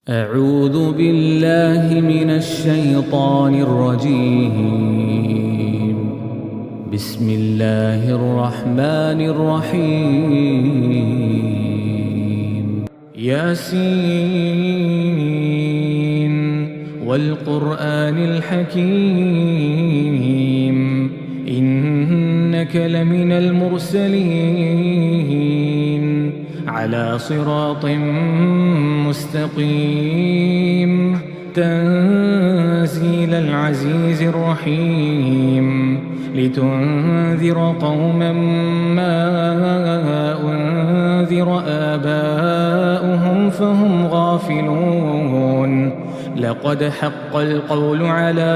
أعوذ بالله من الشيطان الرجيم. بسم الله الرحمن الرحيم. ياسين والقرآن الحكيم إنك لمن المرسلين على صراط مستقيم تنزيل العزيز الرحيم لتنذر قوما ما أنذر آباؤهم فهم غافلون. لقد حق القول على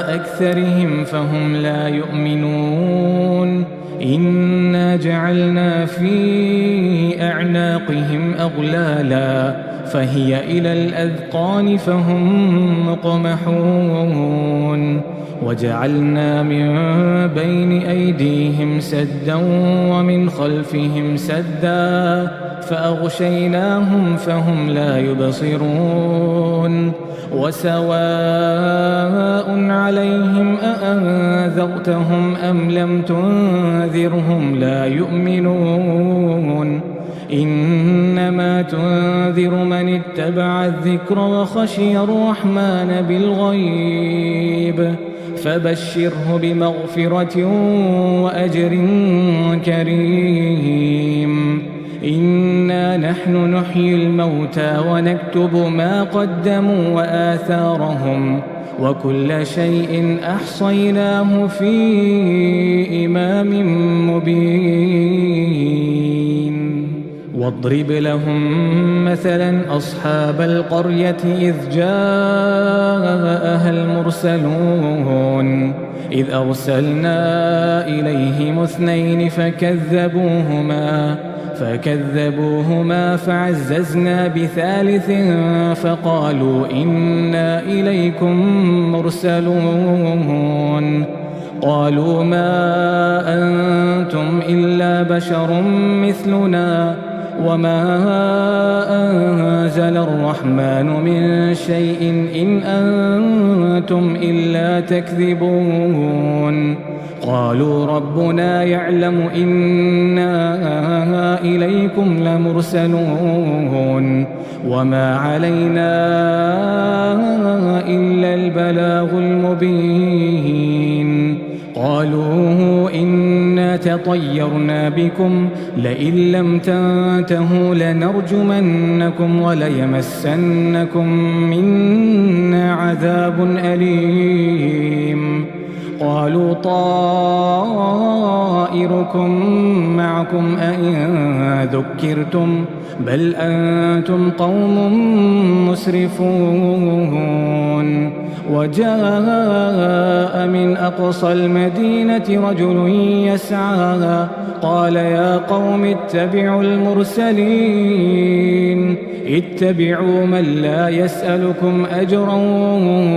أكثرهم فهم لا يؤمنون. إنا جعلنا في أعناقهم أغلالا فهي إلى الأذقان فهم مقمحون. وجعلنا من بين أيديهم سدا ومن خلفهم سدا فأغشيناهم فهم لا يبصرون. وسواء عليهم أأنذرتهم أم لم تنذرهم لا يؤمنون. إنما تنذر من اتبع الذكر وخشي الرحمن بالغيب فبشره بمغفرة وأجر كريم. إنا نحن نحيي الموتى ونكتب ما قدموا وآثارهم وكل شيء أحصيناه في إمام مبين. واضرب لهم مثلا أصحاب القرية إذ جاءها المرسلون إذ أرسلنا إليهم اثنين فكذبوهما فعززنا بثالث فقالوا إنا إليكم مرسلون. قالوا ما أنتم إلا بشر مثلنا وما أنزل الرحمن من شيء إن أنتم إلا تكذبون. قالوا ربنا يعلم إنا إليكم لمرسلون وما علينا إلا البلاغ المبين. قالوا إنا تطيرنا بكم لئن لم تنتهوا لنرجمنكم وليمسنكم منا عذاب أليم. قالوا طائركم معكم أئن ذكرتم بل أنتم قوم مسرفون. وجاء من أقصى المدينة رجل يسعى قال يا قوم اتبعوا المرسلين اتبعوا من لا يسألكم أجرا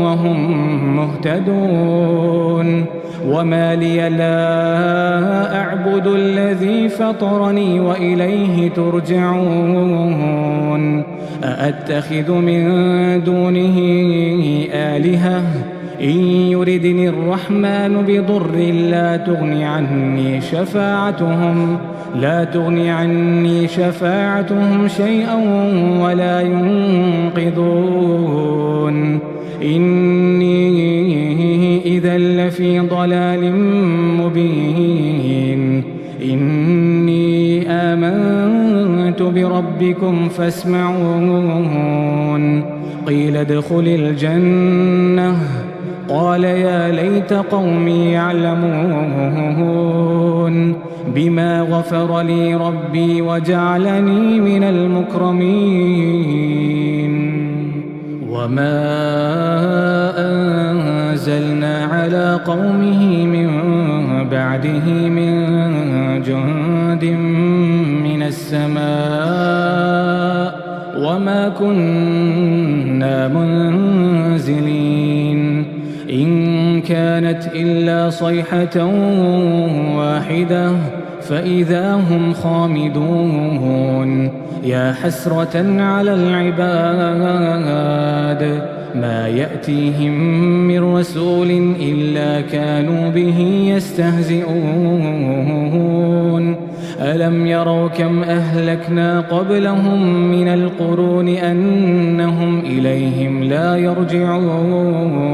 وهم مهتدون. وما لي لا أعبد الذي فطرني وإليه ترجعون. أأتخذ من دونه آلهة إن يردني الرحمن بضر لا تغني عني شفاعتهم شيئا ولا ينقذون. إني إذا لفي ضلال مبين. إني آمنت بربكم فاسمعون. قيل ادخل الجنة قال يا ليت قومي يعلمون بما غفر لي ربي وجعلني من المكرمين. وما أنزلنا على قومه من بعده من جند من السماء وما كنا منزلين. إن كانت إلا صيحة واحدة فإذا هم خامدون يا حسرة على العباد ما يأتيهم من رسول إلا كانوا به يستهزئون ألم يروا كم أهلكنا قبلهم من القرون أنهم إليهم لا يرجعون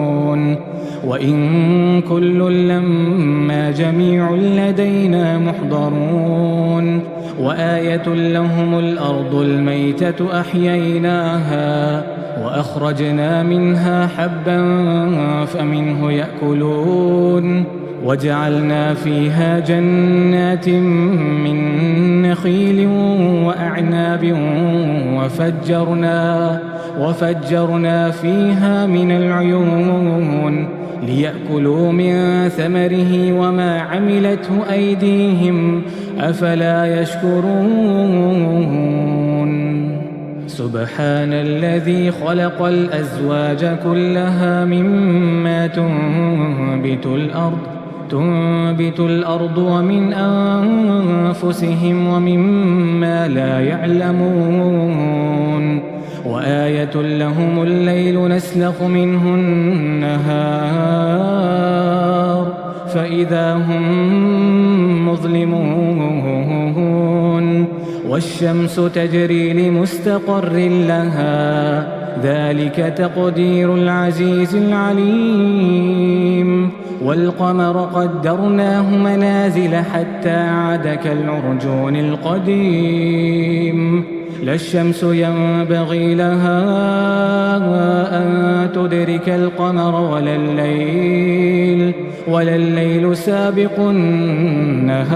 وإن كل لما جميع لدينا محضرون وآية لهم الأرض الميتة أحييناها وأخرجنا منها حبا فمنه يأكلون وجعلنا فيها جنات من نخيل وأعناب وفجرنا فيها من العيون ليأكلوا من ثمره وما عملته أيديهم أفلا يشكرون سبحان الذي خلق الأزواج كلها مما تنبت الأرض ومن أنفسهم ومما لا يعلمون وآية لهم الليل نسلخ منه النهار فإذا هم مظلمون والشمس تجري لمستقر لها ذلك تقدير العزيز العليم والقمر قدرناه منازل حتى عاد كالعرجون القديم لا الشمس ينبغي لها أن تدرك القمر ولا الليل سابق النهار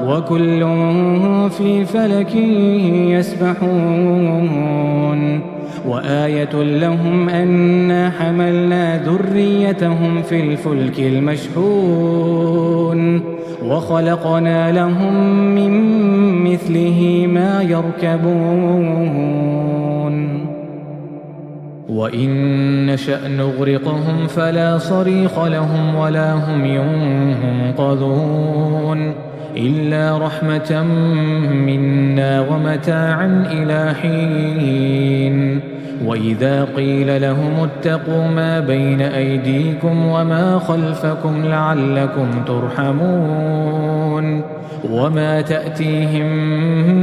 وكل في فلك يسبحون وآية لهم أنا حملنا ذريتهم في الفلك المشحون وخلقنا لهم من مثله ما يركبون وإن نشأ نغرقهم فلا صريخ لهم ولا هم ينقذون إلا رحمة منا ومتاعا إلى حين وإذا قيل لهم اتقوا ما بين أيديكم وما خلفكم لعلكم ترحمون وما تأتيهم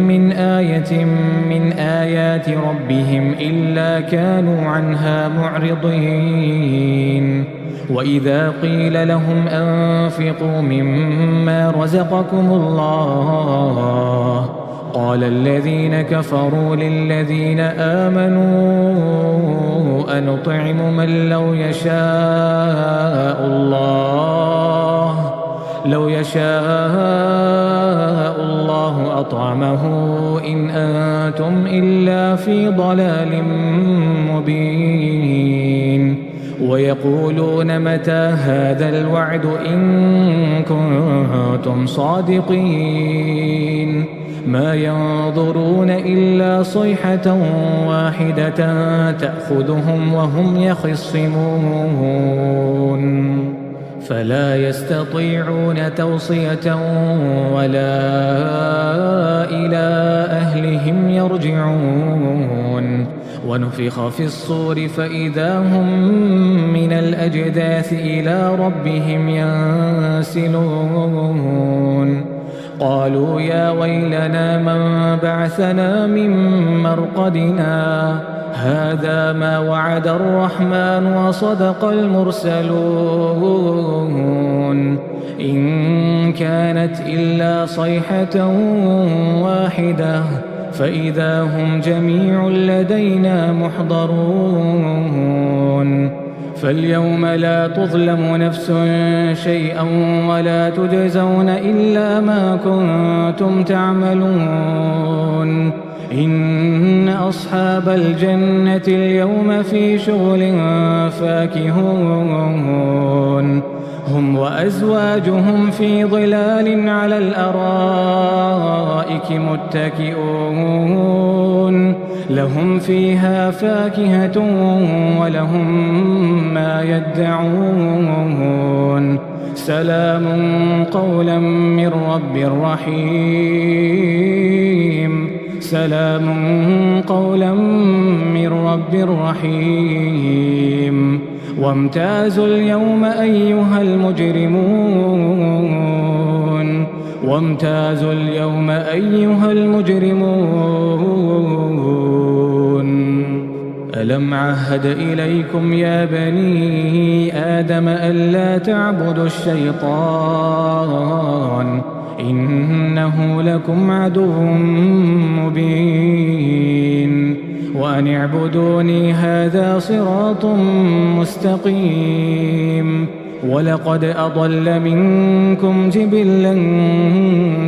من آية من آيات ربهم إلا كانوا عنها معرضين وإذا قيل لهم أنفقوا مما رزقكم الله قال الذين كفروا للذين آمنوا أنطعم من لو يشاء الله أطعمه إن أنتم إلا في ضلال مبين ويقولون متى هذا الوعد إن كنتم صادقين ما ينظرون إلا صيحة واحدة تأخذهم وهم يخصمون فلا يستطيعون توصية ولا إلى أهلهم يرجعون ونفخ في الصور فإذا هم من الأجداث إلى ربهم ينسلون قالوا يا ويلنا من بعثنا من مرقدنا هذا ما وعد الرحمن وصدق المرسلون إن كانت إلا صيحة واحدة فإذا هم جميع لدينا محضرون فاليوم لا تظلم نفس شيئا ولا تجزون إلا ما كنتم تعملون إن أصحاب الجنة اليوم في شغل فاكهون هم وأزواجهم في ظلال على الأرائك متكئون لهم فيها فاكهة ولهم ما يدعون سلام قولا من رب رحيم سلام قولا من رب رحيم وامتازوا اليوم أيها المجرمون وامتازوا اليوم أيها المجرمون ألم عهد إليكم يا بني آدم ألا تعبدوا الشيطان إنه لكم عدو مبين وأن اعبدوني هذا صراط مستقيم ولقد أضل منكم جبلا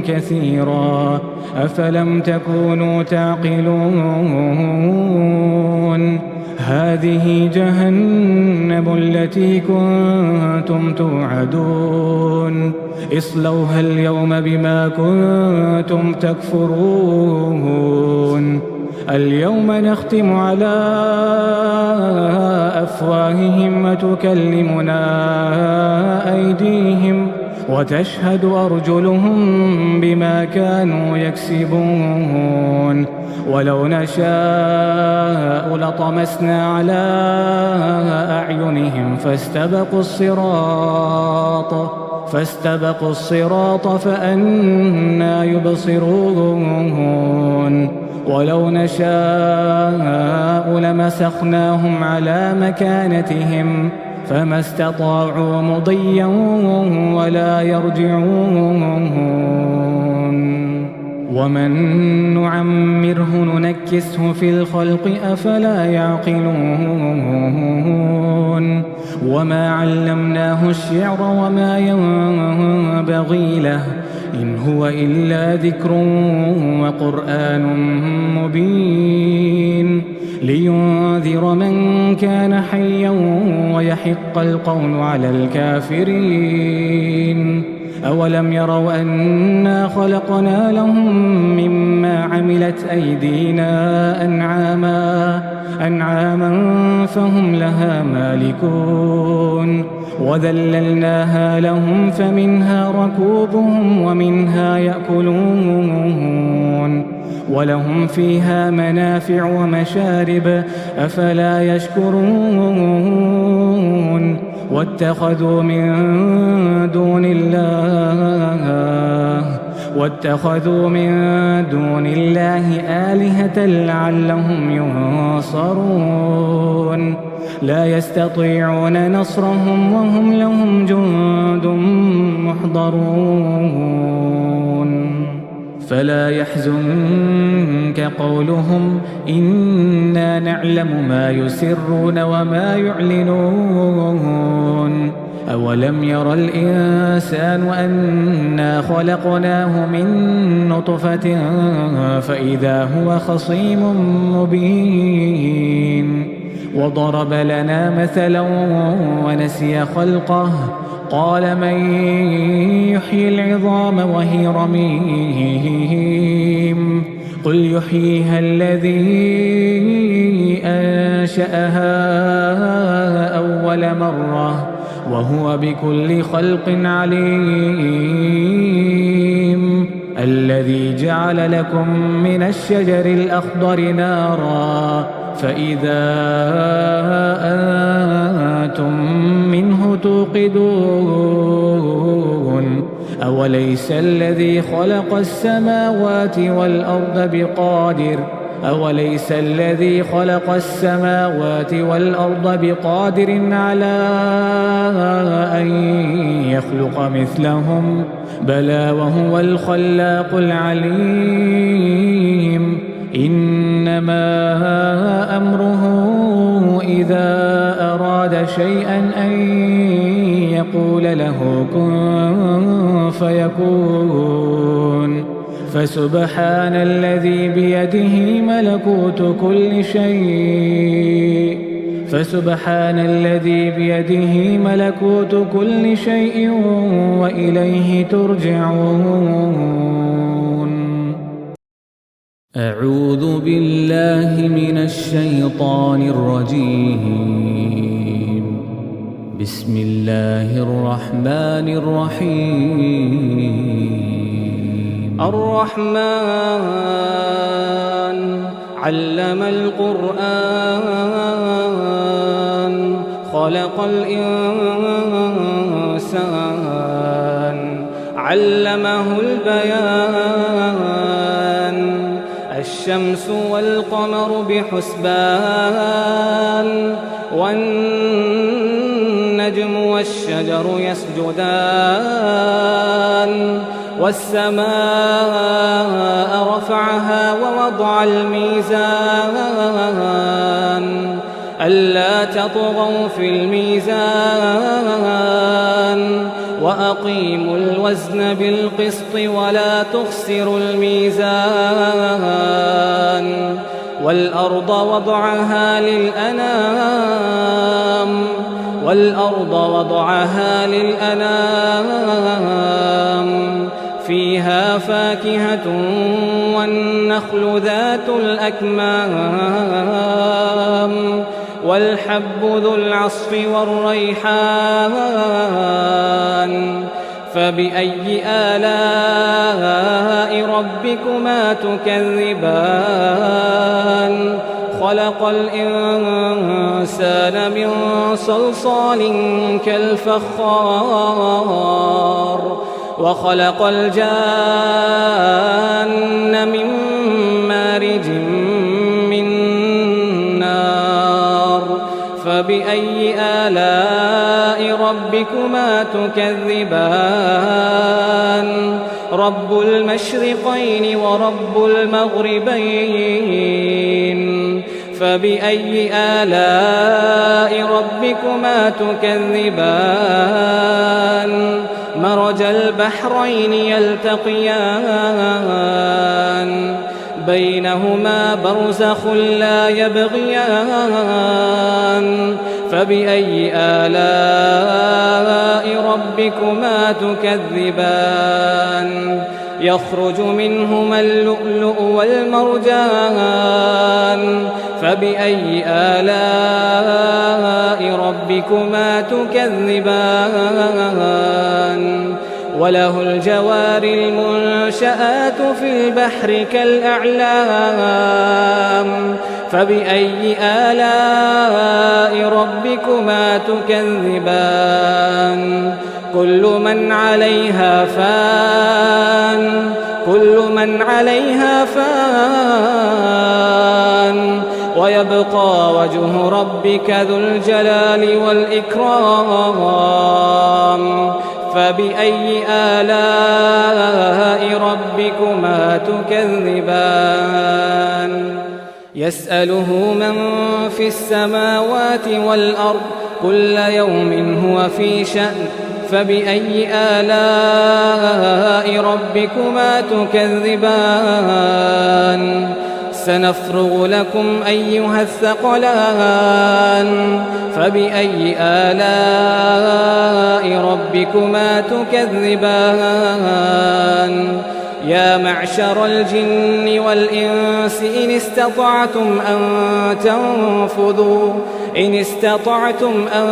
كثيرا أفلم تكونوا تعقلون هذه جهنم التي كنتم توعدون اصلوها اليوم بما كنتم تكفرون اليوم نختم على أفواههم وتكلمنا أيديهم وتشهد أرجلهم بما كانوا يكسبون ولو نشاء لطمسنا على أعينهم فاستبقوا الصراط فأنى يبصرون ولو نشاء لمسخناهم على مكانتهم فما استطاعوا مضيا ولا يرجعون ومن نعمره ننكسه في الخلق أفلا يعقلون وما علمناه الشعر وما ينبغي له إن هو إلا ذكر وقرآن مبين لينذر من كان حيا ويحق القول على الكافرين أولم يروا أنا خلقنا لهم مما عملت أيدينا أنعاما فهم لها مالكون وذللناها لهم فمنها ركوبهم ومنها يأكلون ولهم فيها منافع ومشارب أفلا يشكرون واتخذوا من دون الله آلهة لعلهم ينصرون لا يستطيعون نصرهم وهم لهم جند محضرون فلا يحزنك قولهم إنا نعلم ما يسرون وما يعلنون أولم ير الإنسان أنا خلقناه من نطفة فإذا هو خصيم مبين وضرب لنا مثلا ونسي خلقه قال من يحيي العظام وهي رميم قل يحييها الذي أنشأها أول مرة وهو بكل خلق عليم الذي جعل لكم من الشجر الأخضر نارا فإذا أنتم منه توقدون أوليس الذي خلق السماوات والأرض بقادر على أن يخلق مثلهم بلى وهو الخلاق العليم إنما أمره إذا أراد شيئا أن يقول له كن فيكون فسبحان الذي بيده ملكوت كل شيء وإليه ترجعون أعوذ بالله من الشيطان الرجيم بسم الله الرحمن الرحيم الرحمن علم القرآن خلق الإنسان علمه البيان الشمس والقمر بحسبان والنجم والشجر يسجدان والسماء رفعها ووضع الميزان ألا تطغوا في الميزان وأقيموا الوزن بالقسط ولا تخسروا الميزان والأرض وضعها للأنام فيها فاكهة والنخل ذات الأكمام والحب ذو العصف والريحان فبأي آلاء ربكما تكذبان خلق الإنسان من صلصال كالفخار وخلق الجان من مارج من نار فبأي آلاء ربكما تكذبان رب المشرقين ورب المغربين فبأي آلاء ربكما تكذبان مرج البحرين يلتقيان بينهما برزخ لا يبغيان فبأي آلاء ربكما تكذبان يخرج منهما اللؤلؤ والمرجان فبأي آلاء ربكما تكذبان وله الجوار المنشآت في البحر كالأعلام فبأي آلاء ربكما تكذبان كل من عليها فان ويبقى وجه ربك ذو الجلال والإكرام فبأي آلاء ربكما تكذبان يسأله من في السماوات والأرض كل يوم هو في شأن فبأي آلاء ربكما تكذبان سنفرغ لكم أيها الثقلان فبأي آلاء ربكما تكذبان يا معشر الجن والإنس إن استطعتم أن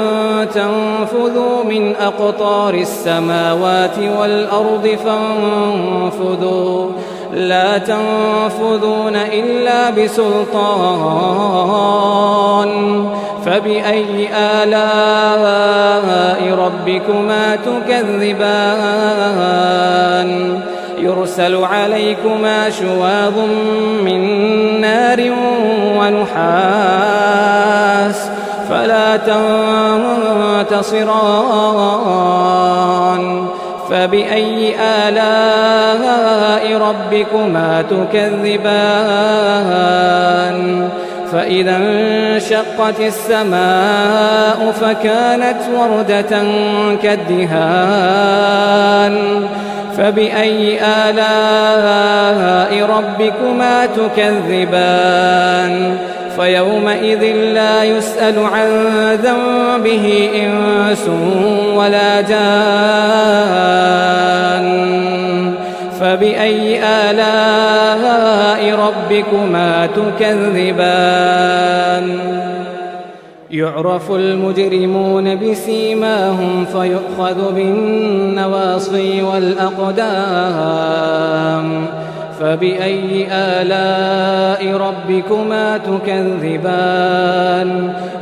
تنفذوا من أقطار السماوات والأرض فانفذوا لا تنفذون إلا بسلطان فبأي آلاء ربكما تكذبان يرسل عليكما شواظ من نار ونحاس فلا تنتصران فبأي آلاء ربكما تكذبان فإذا انشقت السماء فكانت وردة كالدهان فبأي آلاء ربكما تكذبان فيومئذ لا يسأل عن ذنبه إنس ولا جان فبأي آلاء ربكما تكذبان يعرف المجرمون بسيماهم فيؤخذ بالنواصي والأقدام فبأي آلاء ربكما تكذبان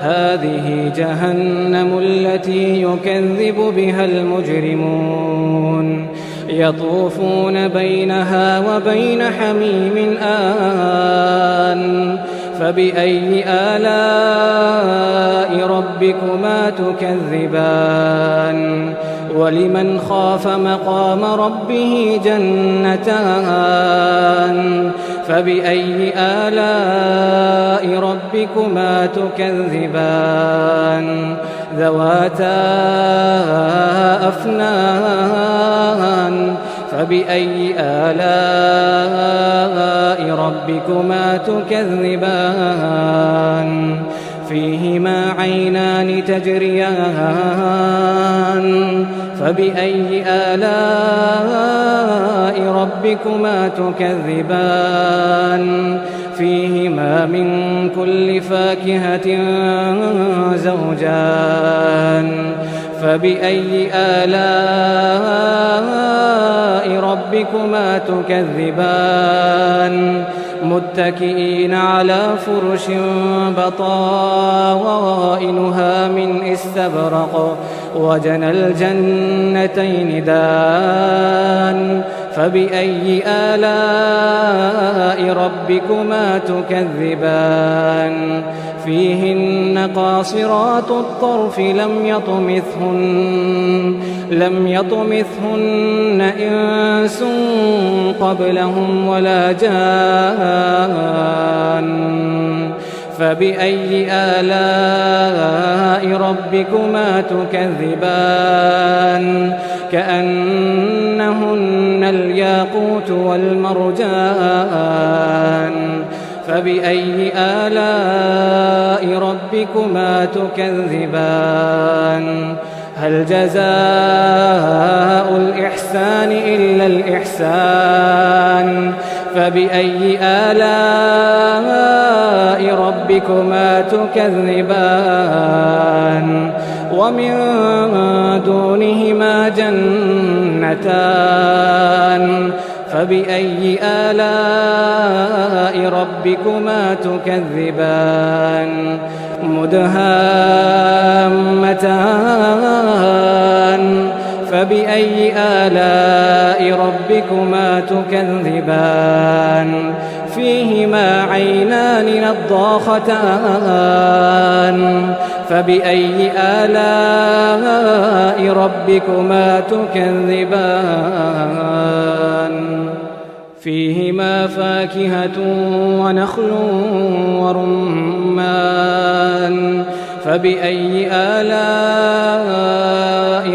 هذه جهنم التي يكذب بها المجرمون يطوفون بينها وبين حميم آن فبأي آلاء ربكما تكذبان ولمن خاف مقام ربه جنتان فبأي آلاء ربكما تكذبان ذواتا أفنان فبأي آلاء ربكما تكذبان فيهما عينان تجريان فبأي آلاء ربكما تكذبان فيهما من كل فاكهة زوجان فبأي آلاء ربكما تكذبان متكئين على فرش بطائنها من استبرق وجنى الجنتين دان فبأي آلاء ربكما تكذبان فيهن قاصرات الطرف لم يطمثهن إنس قبلهم ولا جان فبأي آلاء ربكما تكذبان كأنهن الياقوت والمرجان فبأي آلاء ربكما تكذبان هل جزاء الإحسان إلا الإحسان فبأي آلاء ربكما تكذبان ومن دونهما جنتان فبأي آلاء ربكما تكذبان مدهامتان فبأي آلاء ربكما تكذبان فيهما عينان نضاختان فبأي آلاء ربكما تكذبان فيهما فاكهة ونخل ورمان فبأي آلاء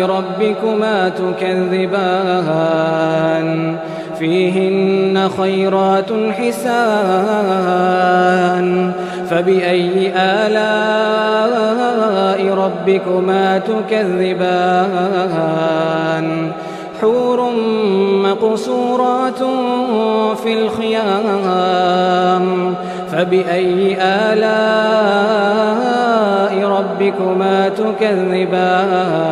ربكما تكذبان فيهن خيرات حسان فبأي آلاء ربكما تكذبان حور مقصورات في الخيام فبأي آلاء ربكما تكذبان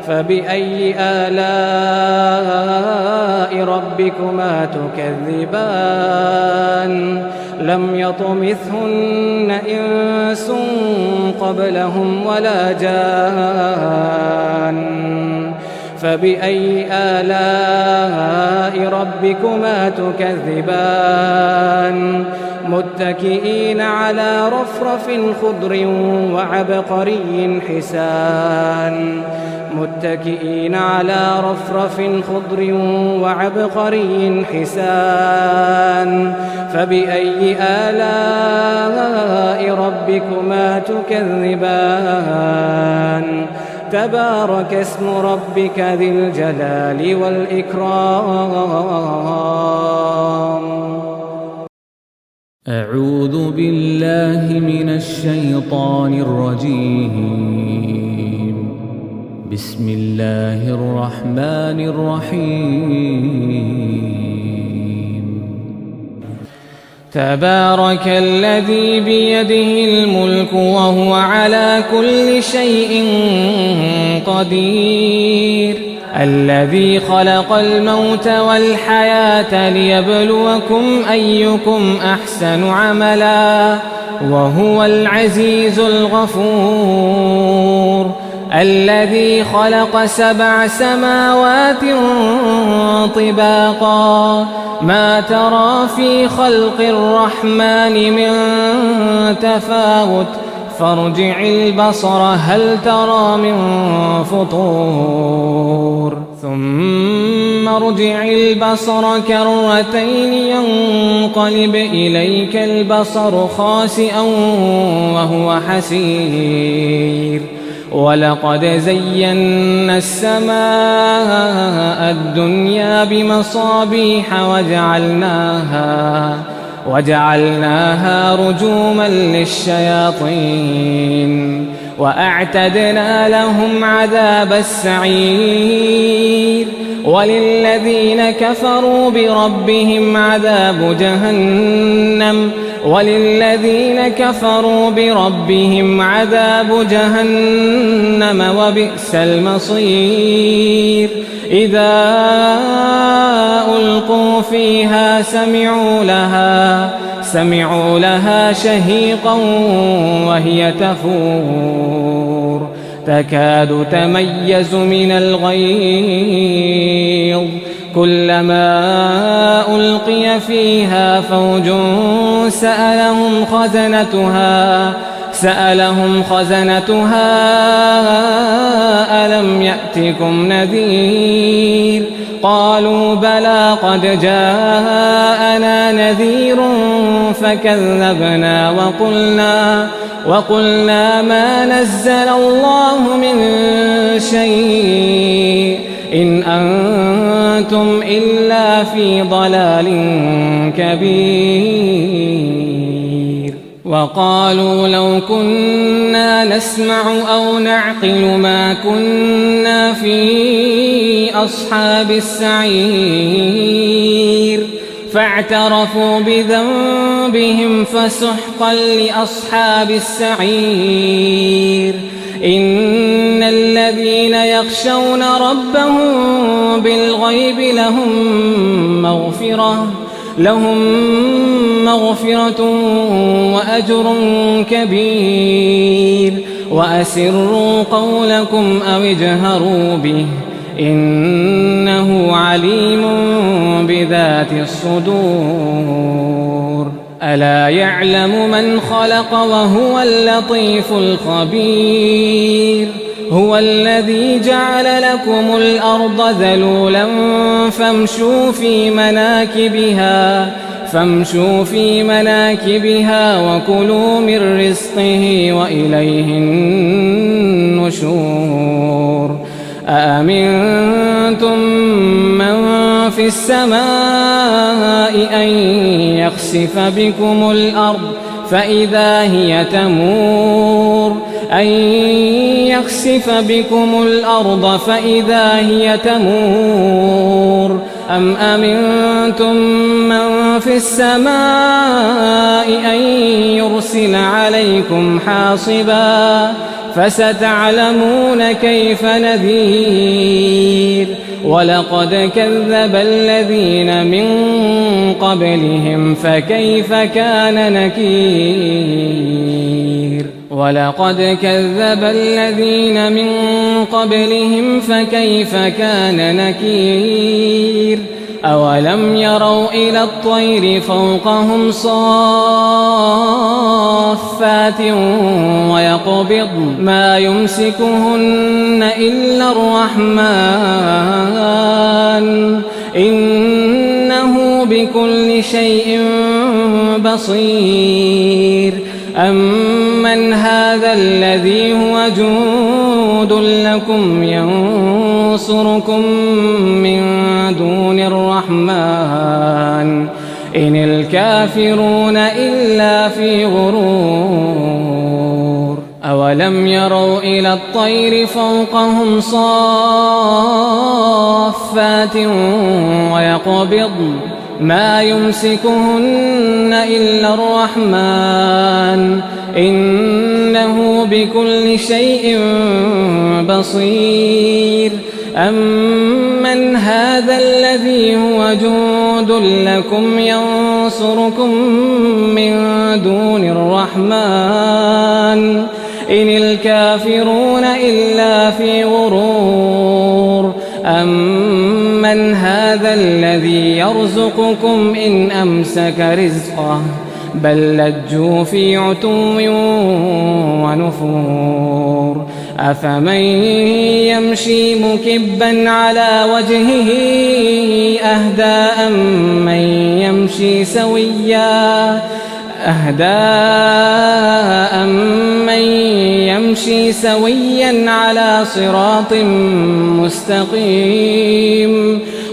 فبأي آلاء ربكما تكذبان لم يطمثهن إنس قبلهم ولا جان فبأي آلاء ربكما تكذبان متكئين على رفرف خضر وعبقري حسان متكئين على رفرف خضر وعبقري حسان فبأي آلاء ربكما تكذبان تبارك اسم ربك ذي الجلال والإكرام أعوذ بالله من الشيطان الرجيم بسم الله الرحمن الرحيم تبارك الذي بيده الملك وهو على كل شيء قدير الذي خلق الموت والحياة ليبلوكم أيكم أحسن عملا وهو العزيز الغفور الذي خلق 7 سماوات طباقا ما ترى في خلق الرحمن من تفاوت فارجع البصر هل ترى من فطور ثم ارجع البصر كرتين ينقلب إليك البصر خاسئا وهو حسير ولقد زينا السماء الدنيا بمصابيح وجعلناها رجوما للشياطين وأعتدنا لهم عذاب السعير وللذين كفروا بربهم عذاب جهنم وبئس المصير إذا ألقوا فيها سمعوا لها شهيقا وهي تفور تكاد تميز من الغيظ كلما ألقي فيها فوج سألهم خزنتها ألم يأتكم نذير قالوا بلى قد جاءنا نذير فكذبنا وقلنا ما نزل الله من شيء إن أنتم إلا في ضلال كبير وقالوا لو كنا نسمع أو نعقل ما كنا في أصحاب السعير فاعترفوا بذنبهم فسحقا لأصحاب السعير إن الذين يخشون ربهم بالغيب لهم مغفرة وأجر كبير وأسروا قولكم أو اجهروا به إنه عليم بذات الصدور ألا يعلم من خلق وهو اللطيف الخبير هو الذي جعل لكم الأرض ذلولا فامشوا في مناكبها وكلوا من رزقه وإليه النشور أأمنتم من في السماء أن يخسف بكم الأرض فإذا هي تمور أم أمنتم من في السماء أن يرسل عليكم حاصبا فستعلمون كيف نذير ولقد كذب الذين من قبلهم فكيف كان نكير أولم يروا إلى الطير فوقهم صافات ويقبضن ما يمسكهن إلا الرحمن إنه بكل شيء بصير أمن هذا الذي هو جند لكم ينصركم من دون الرحمن إن الكافرون إلا في غرور أولم يروا إلى الطير فوقهم صافات ما يمسكهن إلا الرحمن إنه بكل شيء بصير. أمن هذا الذي هو جند لكم ينصركم من دون الرحمن إن الكافرون إلا في غرور. أمن هذا الذي يرزقكم إن أمسك رزقه بل لجوا في عتو ونفور. أفمن يمشي مكبا على وجهه أهدى أمن يمشي سويا على صراط مستقيم.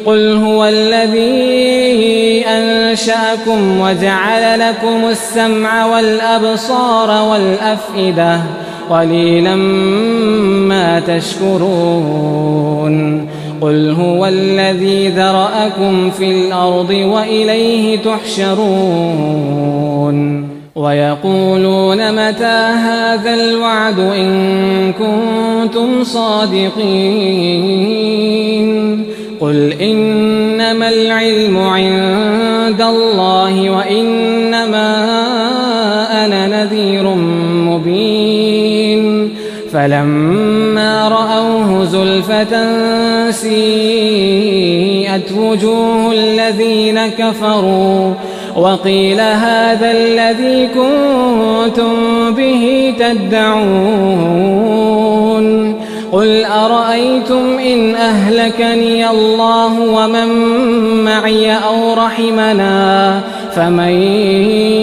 قل هو الذي أنشأكم وجعل لكم السمع والأبصار والأفئدة قليلا ما تشكرون. قل هو الذي ذرأكم في الأرض وإليه تحشرون. ويقولون متى هذا الوعد إن كنتم صادقين. قل إنما العلم عند الله وإنما أنا نذير مبين. فلما رأوه زلفة سيئت وجوه الذين كفروا وقيل هذا الذي كنتم به تدعون. قل أرأيتم إن أهلكني الله ومن معي أو رحمنا فمن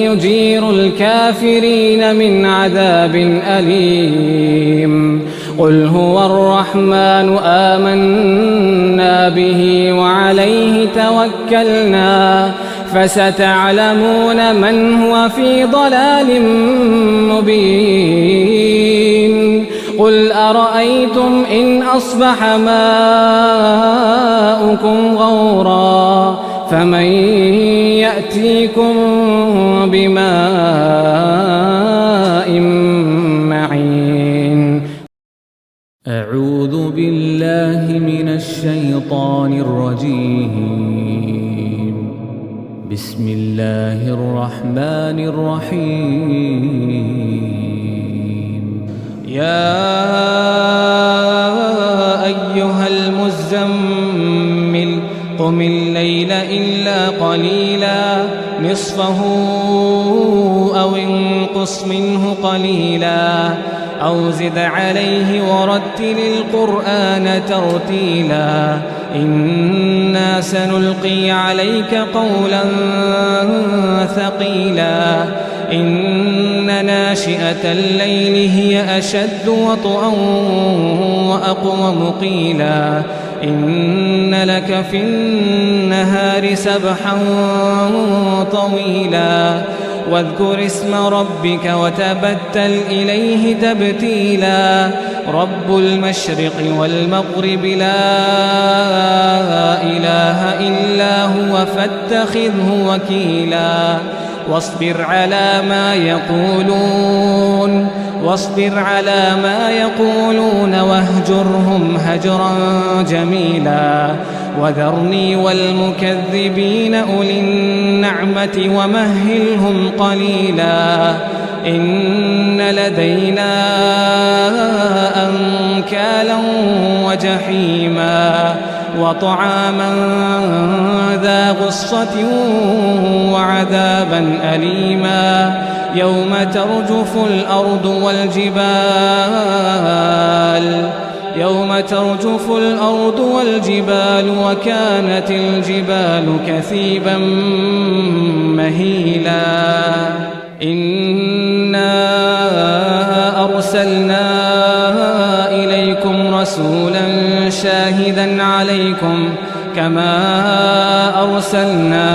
يجير الكافرين من عذاب أليم. قل هو الرحمن آمنا به وعليه توكلنا فستعلمون من هو في ضلال مبين. قل أرأيتم إن أصبح ماؤكم غورا فمن يأتيكم بماء معين. أعوذ بالله من الشيطان الرجيم. بسم الله الرحمن الرحيم. يا أيها المزمل قم الليل إلا قليلا نصفه أو انقص منه قليلا أو زد عليه ورتل القرآن ترتيلا. إنا سنلقي عليك قولا ثقيلا. إن ناشئة الليل هي أشد وطئا وأقوم قيلا. إن لك في النهار سبحا طويلا. واذكر اسم ربك وتبتل إليه تبتيلا. رب المشرق والمغرب لا إله إلا هو فاتخذه وكيلا. واصبر على ما يقولون واهجرهم هجرا جميلا. وذرني والمكذبين أولي النعمة ومهلهم قليلا. إن لدينا أنكالا وجحيما وطعاما ذا غصة وعذابا أليما. يوم ترجف الأرض والجبال وكانت الجبال كثيبا مهيلا. إنا أرسلنا إليكم رسولا شاهدا عليكم كما أرسلنا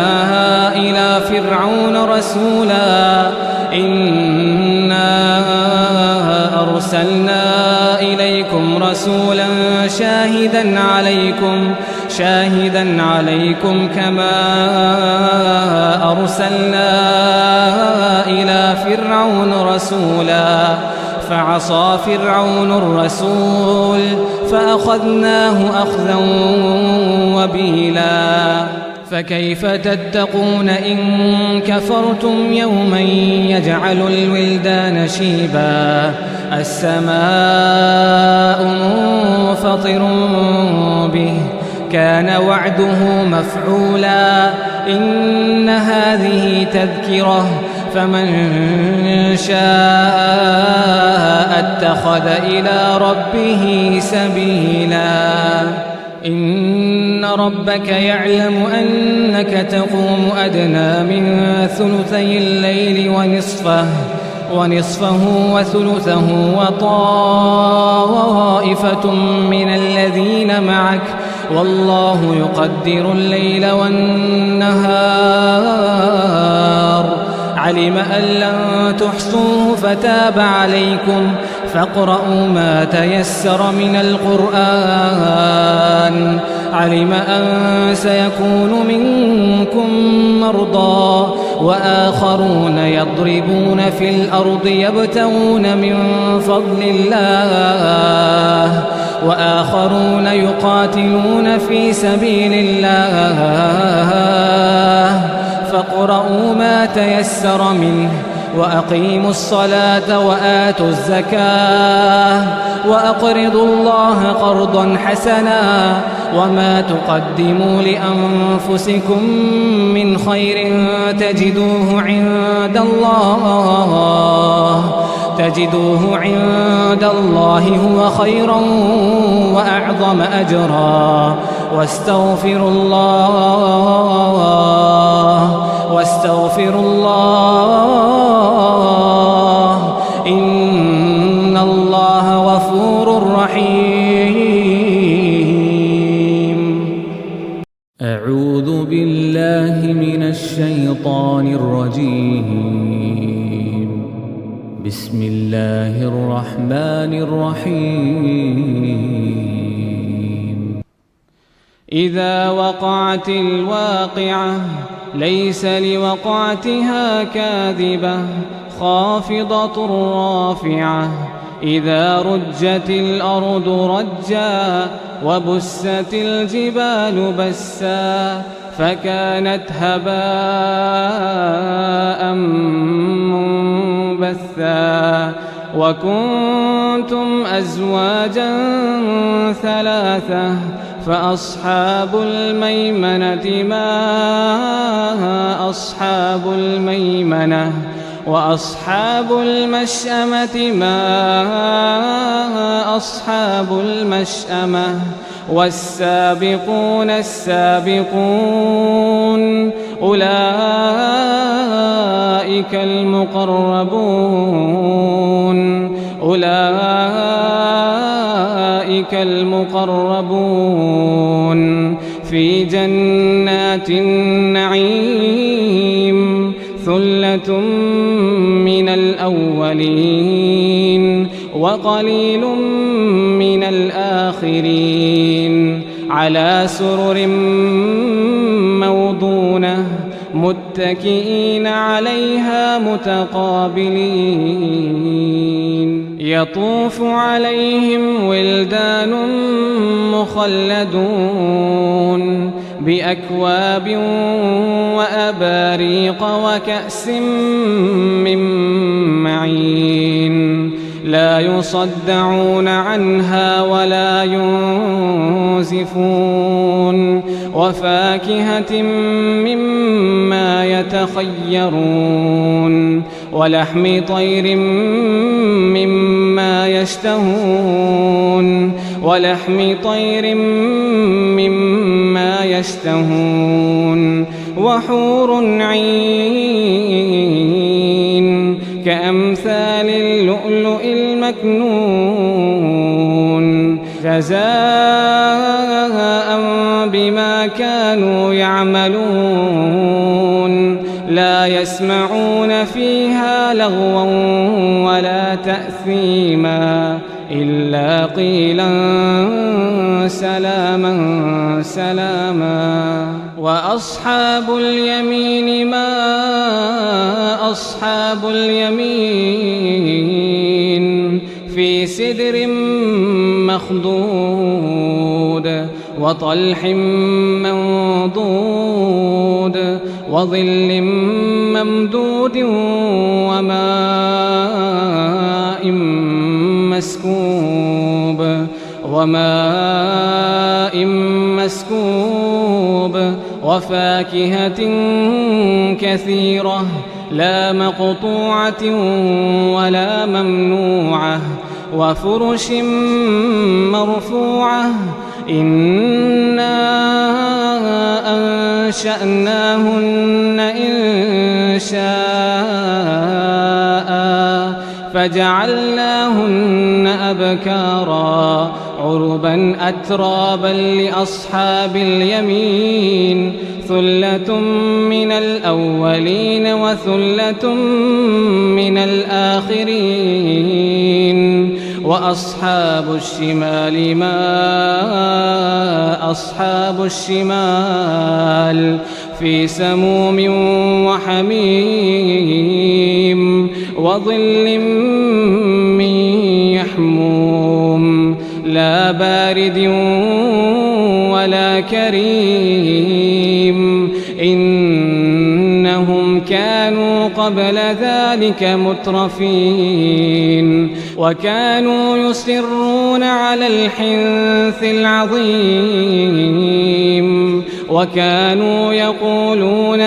إلى فرعون رسولا. إنا أرسلنا إليكم رسولا شاهدا عليكم كما أرسلنا إلى فرعون رسولا فعصى فرعون الرسول فأخذناه أخذا وبيلا فكيف تتقون إن كفرتم يوما يجعل الولدان شيبا السماء منفطر به كان وعده مفعولا إن هذه تذكرة فمن شاء اتخذ إلى ربه سبيلا إن ربك يعلم أنك تقوم أدنى من ثلثي الليل ونصفه وثلثه وطائفة من الذين معك والله يقدر الليل والنهار علم أن لن تحصوه فتاب عليكم فاقرؤوا ما تيسر من القرآن علم أن سيكون منكم مرضى وآخرون يضربون في الأرض يبتغون من فضل الله وآخرون يقاتلون في سبيل الله فاقرؤوا ما تيسر منه وأقيموا الصلاة وآتوا الزكاة وأقرضوا الله قرضا حسنا وما تقدموا لأنفسكم من خير تجدوه عند الله هو خيرا وأعظم أجرا واستغفروا الله إن الله غفور رحيم. أعوذ بالله من الشيطان الرجيم. بسم الله الرحمن الرحيم. إذا وقعت الواقعة ليس لوقعتها كاذبة خافضة رافعة إذا رجت الأرض رجا وبست الجبال بسا فكانت هباء منبثا وكنتم أزواجا ثلاثة فأصحاب الميمنة ما أصحاب الميمنة وأصحاب المشأمة ما أصحاب المشأمة والسابقون السابقون أولئك المقربون في جنات النعيم ثلة من الأولين وقليل من الآخرين على سرر موضونة متكئين عليها متقابلين يطوف عليهم ولدان مخلدون بأكواب وأباريق وكأس من معين لا يصدعون عنها ولا ينزفون وفاكهة مما يتخيرون ولحم طير مما يشتهون وحور عين كأمثال اللؤلؤ المكنون جزاء بما كانوا يعملون لا يسمعون فيها لغوا ولا تأثيما إلا قيلا سلاما سلاما. وأصحاب اليمين ما أصحاب اليمين في سدر مخضود وطلح منضود وظل ممدود وماء مسكوب وفاكهة كثيرة لا مقطوعة ولا ممنوعة وفرش مرفوعة إنا أنشأناهن إنشاء فجعلناهن أبكارا عربا أترابا لأصحاب اليمين ثلة من الأولين وثلة من الآخرين. وأصحاب الشمال ما أصحاب الشمال في سموم وحميم وظل من يحموم لا بارد ولا كريم إنهم كانوا قبل ذلك مترفين وكانوا يصرون على الحنث العظيم وكانوا يقولون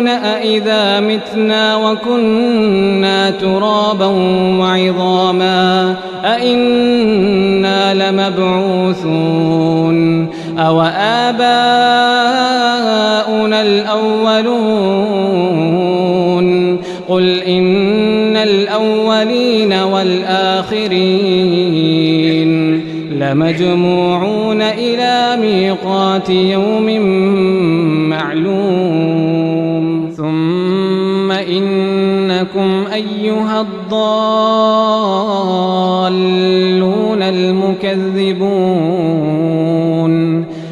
أئذا متنا وكنا ترابا وعظاما أئنا لمبعوثون أو آباؤنا الأولون قل إن الأولين والآخرين لمجموعون إلى ميقات يوم معلوم ثم إنكم أيها الضالون المكذبون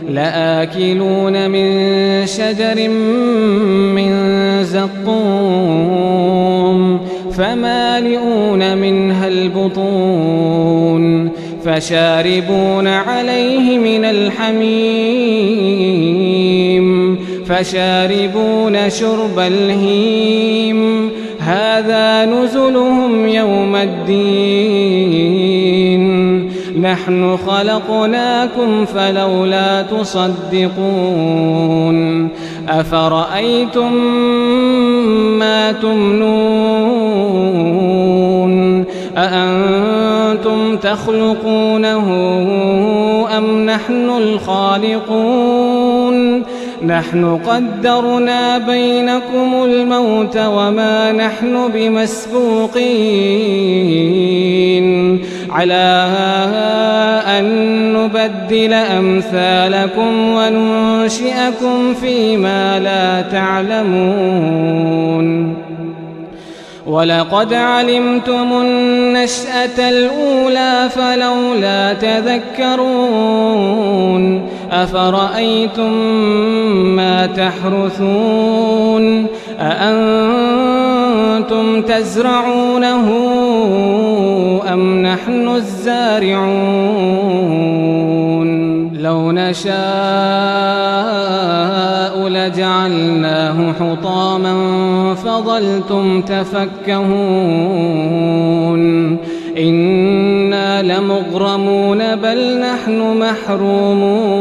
لآكلون من شجر من زقوم فمالئون منها البطون فشاربون عليه من الحميم فشاربون شرب الهيم هذا نزلهم يوم الدين نحن خلقناكم فلولا تصدقون أفرأيتم ما تمنون أأنتم تخلقونه أم نحن الخالقون نحن قدرنا بينكم الموت وما نحن بمسبوقين على أن نبدل أمثالكم وننشئكم فيما لا تعلمون ولقد علمتم النشأة الأولى فلولا تذكرون أفرأيتم ما تحرثون أأنتم تزرعونه أم نحن الزارعون لو نشاء لجعلناه حطاما فظلتم تفكهون إنا لمغرمون بل نحن محرومون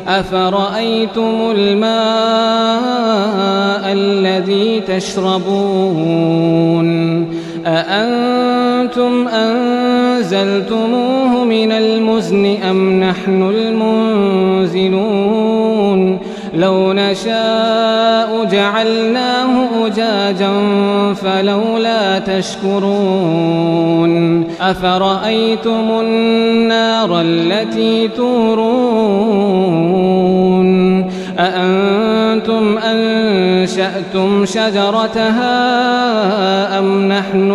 أفرأيتم الماء الذي تشربون أأنتم أنزلتموه من المزن أم نحن المنزلون لو نشاء جعلناه أجاجا فلولا تشكرون أفرأيتم النار التي تورون أأنتم أنشأتم شجرتها أم نحن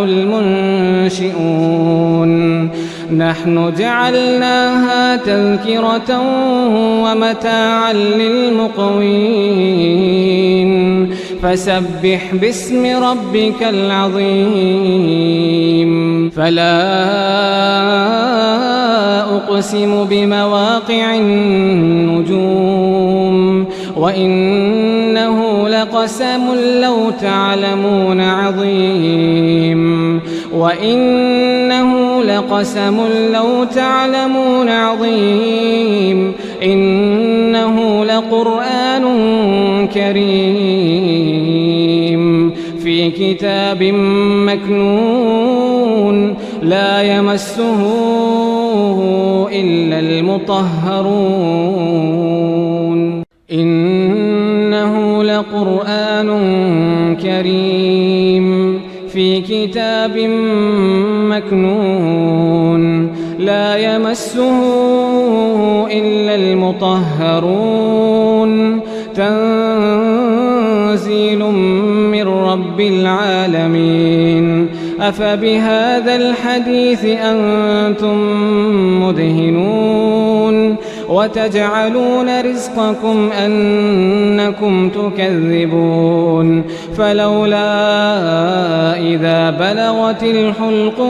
المنشئون نحن جعلناها تذكرة ومتاعا للمقوين فسبح باسم ربك العظيم فلا أقسم بمواقع النجوم وإنه لقسم لو تعلمون عظيم وإنه لقسم لو تعلمون عظيم إنه لقرآن كريم في كتاب مكنون لا يمسه إلا المطهرون إنه لقرآن كريم في كتاب مكنون لا يمسه إلا المطهرون تنزيل من رب العالمين أفبهذا الحديث أنتم مدهنون وتجعلون رزقكم أنكم تكذبون فلولا إذا بلغت الحلقوم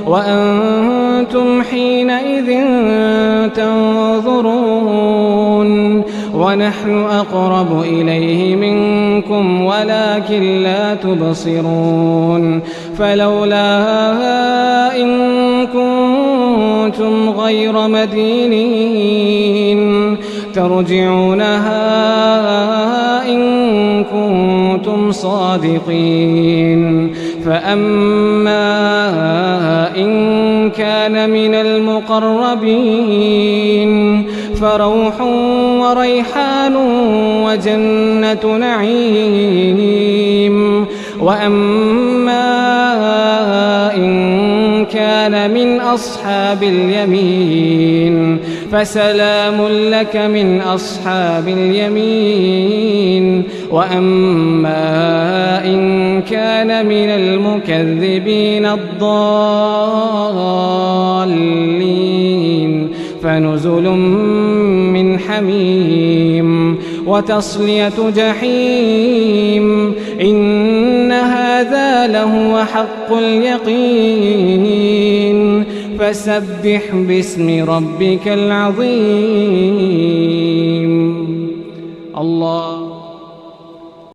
وأنتم حينئذ تنظرون ونحن أقرب إليه منكم ولكن لا تبصرون فلولا إن كنتم غير مدينين ترجعونها إن كنتم صادقين فأما إن كان من المقربين فروح وريحان وجنة نعيم وأما إن كان من أصحاب اليمين فسلام لك من أصحاب اليمين وأما إن كان من المكذبين الضالين فنزل من حميم وتصلية جحيم إن هذا لهو حق اليقين فسبح باسم ربك العظيم الله